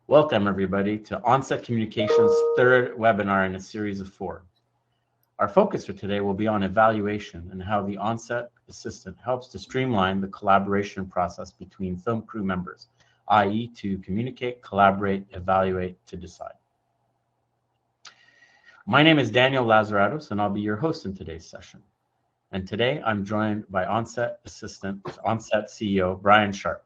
Welcome, everybody, to Onset Communications' third webinar in a series of four. Our focus for today will be on evaluation and how the Onset Assistant helps to streamline the collaboration process between film crew members, i.e. to communicate, collaborate, evaluate, to decide. My name is Daniel Lazarados, and I'll be your host in today's session. And today I'm joined by Onset CEO, Brian Sharp.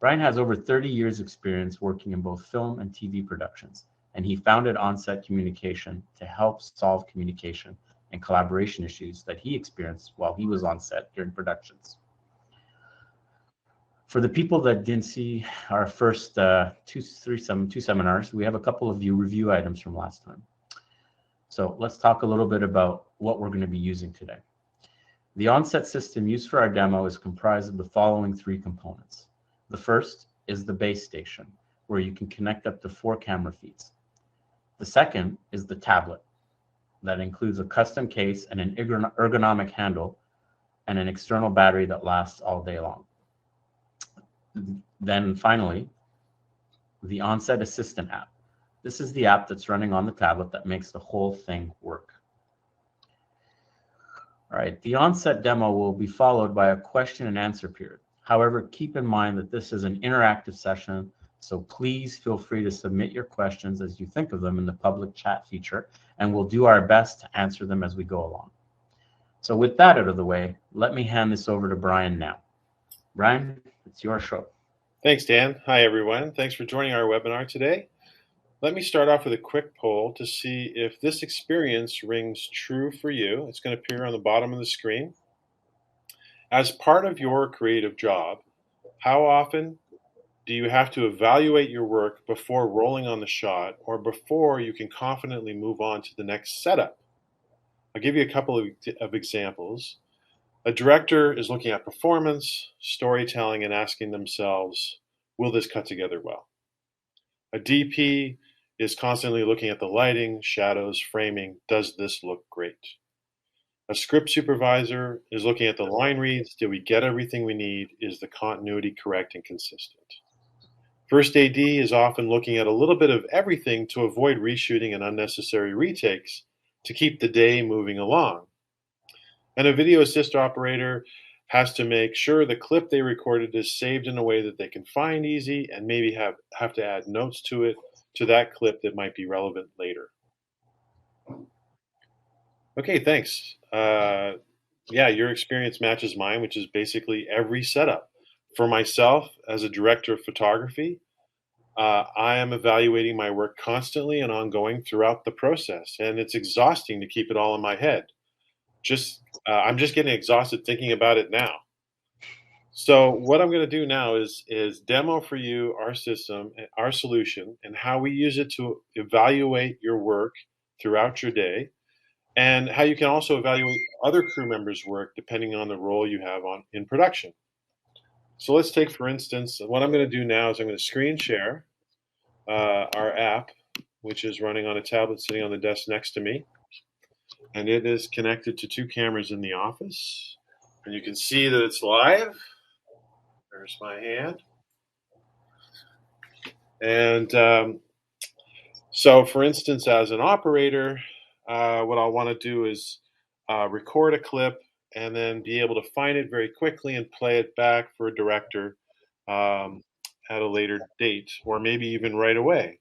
Brian has over 30 years experience working in both film and TV productions, and he founded Onset Communication to help solve communication and collaboration issues that he experienced while he was on set during productions. For the people that didn't see our first two seminars, we have a couple of review items from last time. So let's talk a little bit about what we're going to be using today. The Onset system used for our demo is comprised of the following three components. The first is the base station, where you can connect up to 4 camera feeds. The second is the tablet, that includes a custom case and an ergonomic handle and an external battery that lasts all day long. Then finally, the Onset Assistant app. This is the app that's running on the tablet that makes the whole thing work. All right, the Onset demo will be followed by a question and answer period. However, keep in mind that this is an interactive session, so please feel free to submit your questions as you think of them in the public chat feature, and we'll do our best to answer them as we go along. So with that out of the way, let me hand this over to Brian now. Brian, it's your show. Thanks, Dan. Hi, everyone. Thanks for joining our webinar today. Let me start off with a quick poll to see if this experience rings true for you. It's going to appear on the bottom of the screen. As part of your creative job, how often do you have to evaluate your work before rolling on the shot or before you can confidently move on to the next setup? I'll give you a couple of examples. A director is looking at performance, storytelling, and asking themselves, will this cut together well? A DP is constantly looking at the lighting, shadows, framing. Does this look great? A script supervisor is looking at the line reads. Did we get everything we need? Is the continuity correct and consistent? First AD is often looking at a little bit of everything to avoid reshooting and unnecessary retakes to keep the day moving along. And a video assist operator has to make sure the clip they recorded is saved in a way that they can find easy and maybe have to add notes to it, to that clip that might be relevant later. Okay, thanks. Yeah, your experience matches mine, which is basically every setup. For myself, as a director of photography, I am evaluating my work constantly and ongoing throughout the process, and it's exhausting to keep it all in my head. I'm just getting exhausted thinking about it now. So what I'm going to do now is demo for you our system, our solution, and how we use it to evaluate your work throughout your day, and how you can also evaluate other crew members' work depending on the role you have in production. So let's take, for instance, what I'm going to do now is I'm going to screen share our app, which is running on a tablet sitting on the desk next to me. And it is connected to 2 cameras in the office. And you can see that it's live. There's my hand. And so, for instance, as an operator, what I'll want to do is record a clip and then be able to find it very quickly and play it back for a director at a later date, or maybe even right away.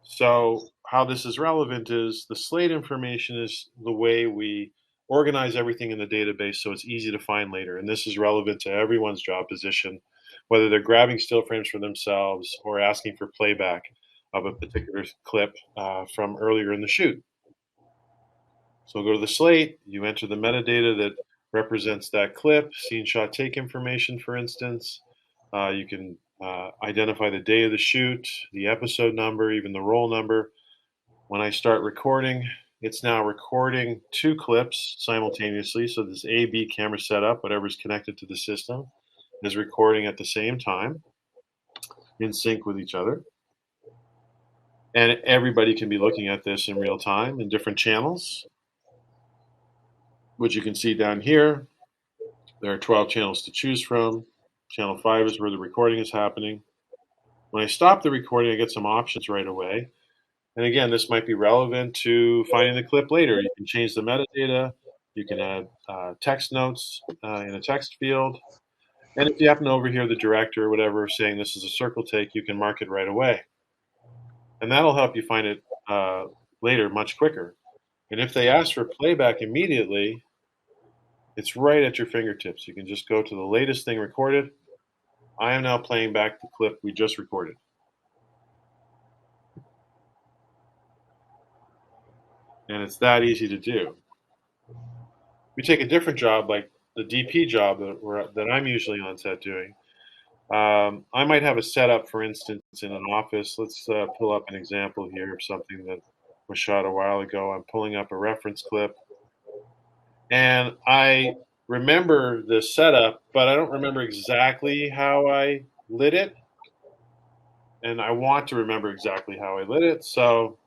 So how this is relevant is the slate information is the way we organize everything in the database so it's easy to find later. And this is relevant to everyone's job position, whether they're grabbing still frames for themselves or asking for playback of a particular clip from earlier in the shoot. So go to the slate, you enter the metadata that represents that clip, scene shot take information, for instance. You can identify the day of the shoot, the episode number, even the roll number. When I start recording, it's now recording 2 clips simultaneously. So this A/B camera setup, whatever's connected to the system, is recording at the same time in sync with each other. And everybody can be looking at this in real time in different channels, which you can see down here. There are 12 channels to choose from. Channel 5 is where the recording is happening. When I stop the recording, I get some options right away. And again, this might be relevant to finding the clip later. You can change the metadata. You can add text notes in a text field. And if you happen to overhear the director or whatever saying this is a circle take, you can mark it right away. And that'll help you find it later much quicker. And if they ask for playback immediately, it's right at your fingertips. You can just go to the latest thing recorded. I am now playing back the clip we just recorded. And it's that easy to do. We take a different job, like the DP job that I'm usually on set doing. I might have a setup, for instance, in an office. Let's pull up an example here of something that was shot a while ago. I'm pulling up a reference clip. And I remember the setup, but I don't remember exactly how I lit it. And I want to remember exactly how I lit it. So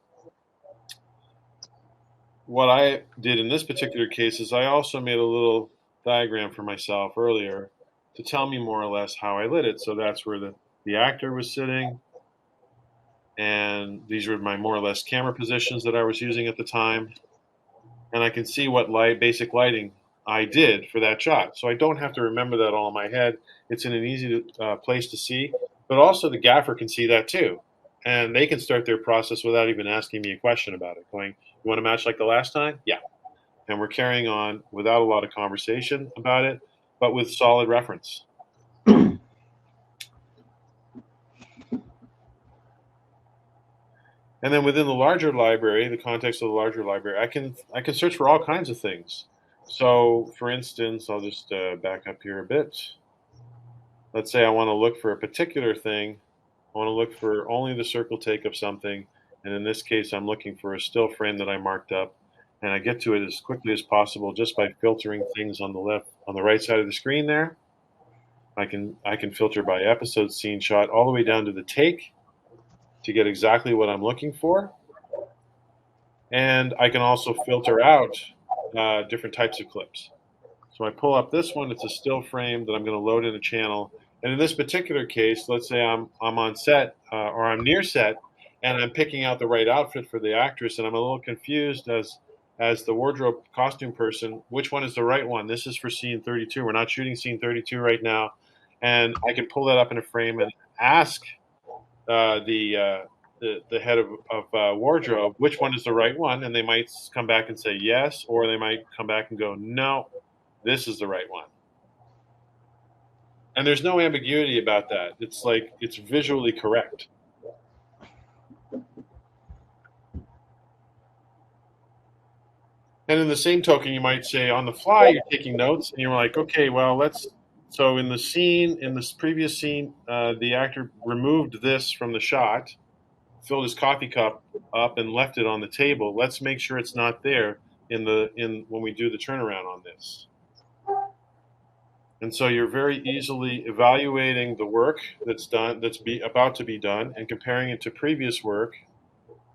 what I did in this particular case is I also made a little diagram for myself earlier to tell me more or less how I lit it. So that's where the actor was sitting. And these were my more or less camera positions that I was using at the time. And I can see what basic lighting I did for that shot. So I don't have to remember that all in my head. It's in an easy place to see. But also the gaffer can see that too. And they can start their process without even asking me a question about it. Going, you want to match like the last time? Yeah. And we're carrying on without a lot of conversation about it, but with solid reference. And then within the larger library, the context of the larger library, I can search for all kinds of things. So, for instance, I'll just back up here a bit. Let's say I want to look for a particular thing. I want to look for only the circle take of something. And in this case, I'm looking for a still frame that I marked up. And I get to it as quickly as possible just by filtering things on the right side of the screen there. I can filter by episode, scene, shot, all the way down to the take to get exactly what I'm looking for. And I can also filter out different types of clips. So I pull up this one. It's a still frame that I'm going to load in a channel. And in this particular case, let's say I'm on set or I'm near set, and I'm picking out the right outfit for the actress, and I'm a little confused as the wardrobe costume person, which one is the right one? This is for scene 32. We're not shooting scene 32 right now. And I can pull that up in a frame and ask the head of wardrobe which one is the right one, and they might come back and say yes, or they might come back and go, no, this is the right one. And there's no ambiguity about that. It's like it's visually correct. And in the same token, you might say on the fly, you're taking notes, and you're like, okay, well, so in this previous scene, the actor removed this from the shot, filled his coffee cup up, and left it on the table. Let's make sure it's not there when we do the turnaround on this. And so you're very easily evaluating the work that's about to be done and comparing it to previous work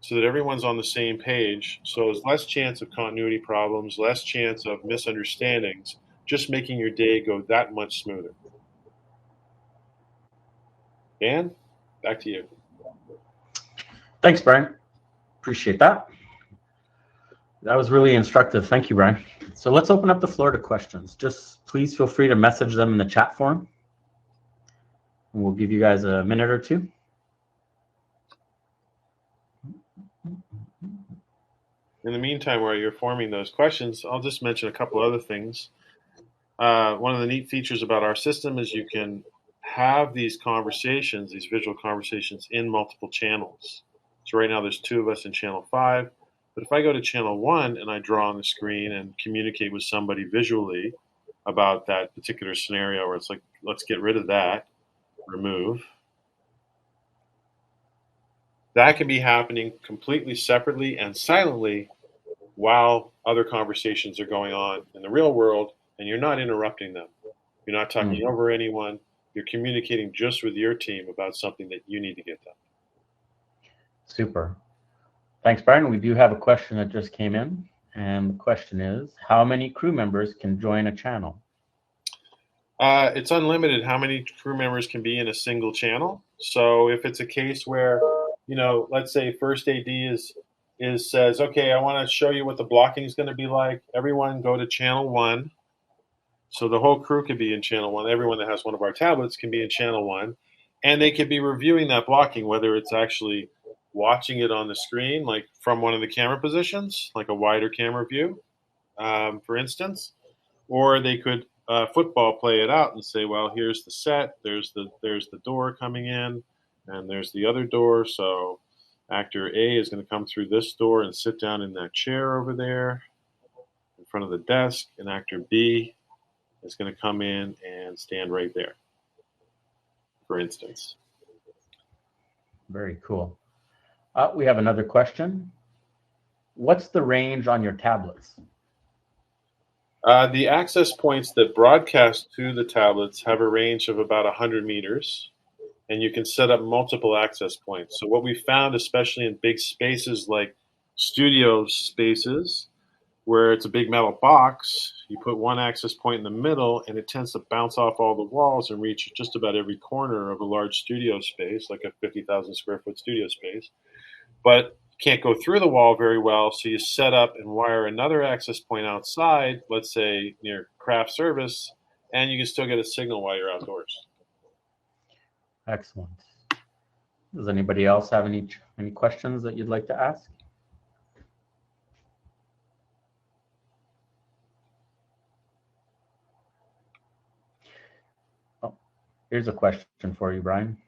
so that everyone's on the same page. So there's less chance of continuity problems, less chance of misunderstandings, just making your day go that much smoother. Dan, back to you. Thanks, Brian. Appreciate that. That was really instructive. Thank you, Brian. So let's open up the floor to questions. Just please feel free to message them in the chat forum. And we'll give you guys a minute or two. In the meantime, while you're forming those questions, I'll just mention a couple other things. One of the neat features about our system is you can have these conversations, these visual conversations, in multiple channels. So right now there's 2 of us in channel 5. But if I go to channel 1 and I draw on the screen and communicate with somebody visually about that particular scenario where it's like, let's get rid of that, remove, that can be happening completely separately and silently while other conversations are going on in the real world, and you're not interrupting them. You're not talking over anyone. You're communicating just with your team about something that you need to get done. Super. Thanks, Brian. We do have a question that just came in. And the question is, how many crew members can join a channel? It's unlimited how many crew members can be in a single channel. So if it's a case where, let's say first AD says, okay, I want to show you what the blocking is going to be like. Everyone go to channel 1. So the whole crew could be in channel 1. Everyone that has one of our tablets can be in channel 1, and they could be reviewing that blocking, whether it's actually watching it on the screen, like from one of the camera positions, like a wider camera view, for instance, or they could football play it out and say, well, here's the set, there's the door coming in, and there's the other door. So actor A is going to come through this door and sit down in that chair over there in front of the desk, and actor B is going to come in and stand right there, for instance. Very cool. We have another question. What's the range on your tablets? The access points that broadcast to the tablets have a range of about 100 meters, and you can set up multiple access points. So what we found, especially in big spaces like studio spaces, where it's a big metal box, you put one access point in the middle, and it tends to bounce off all the walls and reach just about every corner of a large studio space, like a 50,000 square foot studio space. But can't go through the wall very well, so you set up and wire another access point outside, let's say near craft service, and you can still get a signal while you're outdoors. Excellent. Does anybody else have any questions that you'd like to ask? Oh, here's a question for you, Brian.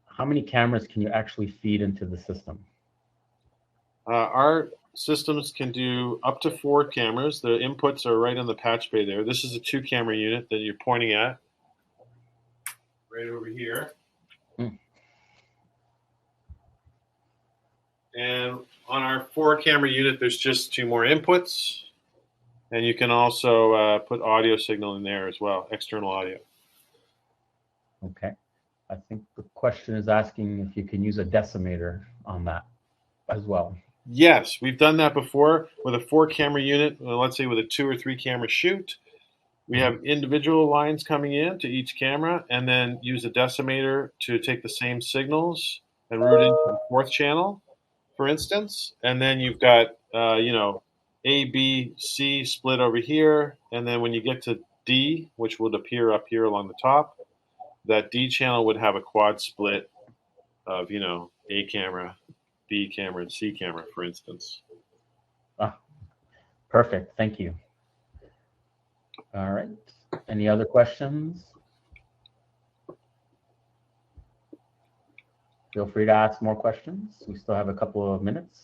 How many cameras can you actually feed into the system? Our systems can do up to 4 cameras. The inputs are right on the patch bay there. This is a 2-camera unit that you're pointing at right over here. And on our 4-camera unit, there's just 2 more inputs. And you can also put audio signal in there as well, external audio. Okay. I think the question is asking if you can use a decimator on that as well. Yes, we've done that before with a 4-camera unit. Let's say with a 2 or 3-camera shoot, we have individual lines coming in to each camera, and then use a decimator to take the same signals and route into the 4th channel, for instance. And then you've got A, B, C split over here, and then when you get to D, which would appear up here along the top, that D channel would have a quad split of A camera, B camera, and C camera, for instance. Perfect. Thank you. All right. Any other questions? Feel free to ask more questions. We still have a couple of minutes.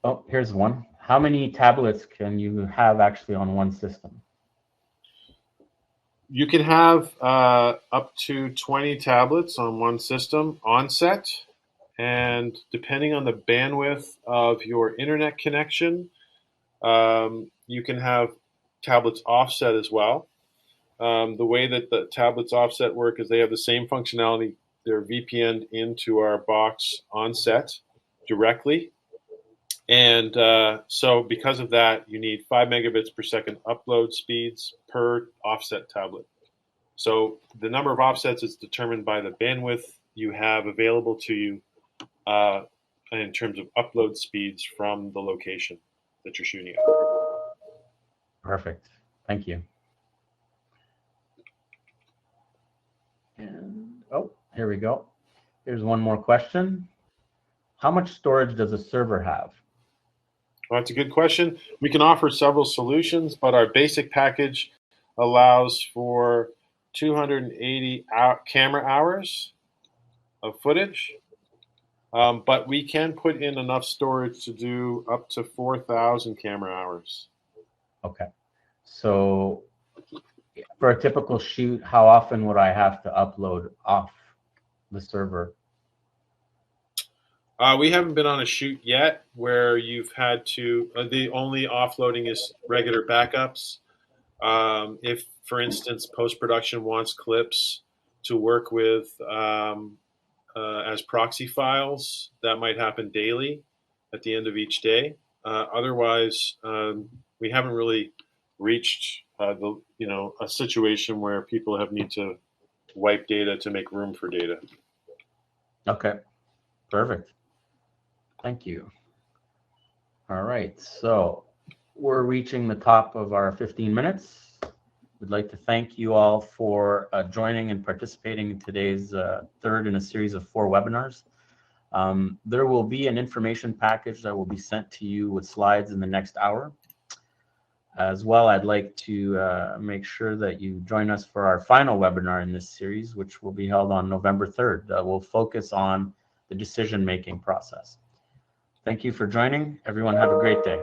Oh, here's one. How many tablets can you have actually on one system? You can have up to 20 tablets on one system Onset, and depending on the bandwidth of your internet connection, you can have tablets offset as well. The way that the tablets offset work is they have the same functionality. They're VPN'd into our box Onset directly. And so because of that, you need 5 megabits per second upload speeds per offset tablet. So the number of offsets is determined by the bandwidth you have available to you in terms of upload speeds from the location that you're shooting at. Perfect. Thank you. And here we go. Here's one more question. How much storage does a server have? Well, that's a good question. We can offer several solutions, but our basic package allows for 280 camera hours of footage, but we can put in enough storage to do up to 4,000 camera hours. Okay. So for a typical shoot, how often would I have to upload off the server? We haven't been on a shoot yet where you've had to, the only offloading is regular backups. If, for instance, post-production wants clips to work with as proxy files, that might happen daily at the end of each day. Otherwise, we haven't really reached a situation where people have need to wipe data to make room for data. Okay, perfect. Thank you. All right, so we're reaching the top of our 15 minutes. We'd like to thank you all for joining and participating in today's third in a series of 4 webinars. There will be an information package that will be sent to you with slides in the next hour. As well, I'd like to make sure that you join us for our final webinar in this series, which will be held on November 3rd. We'll focus on the decision-making process. Thank you for joining. Everyone have a great day.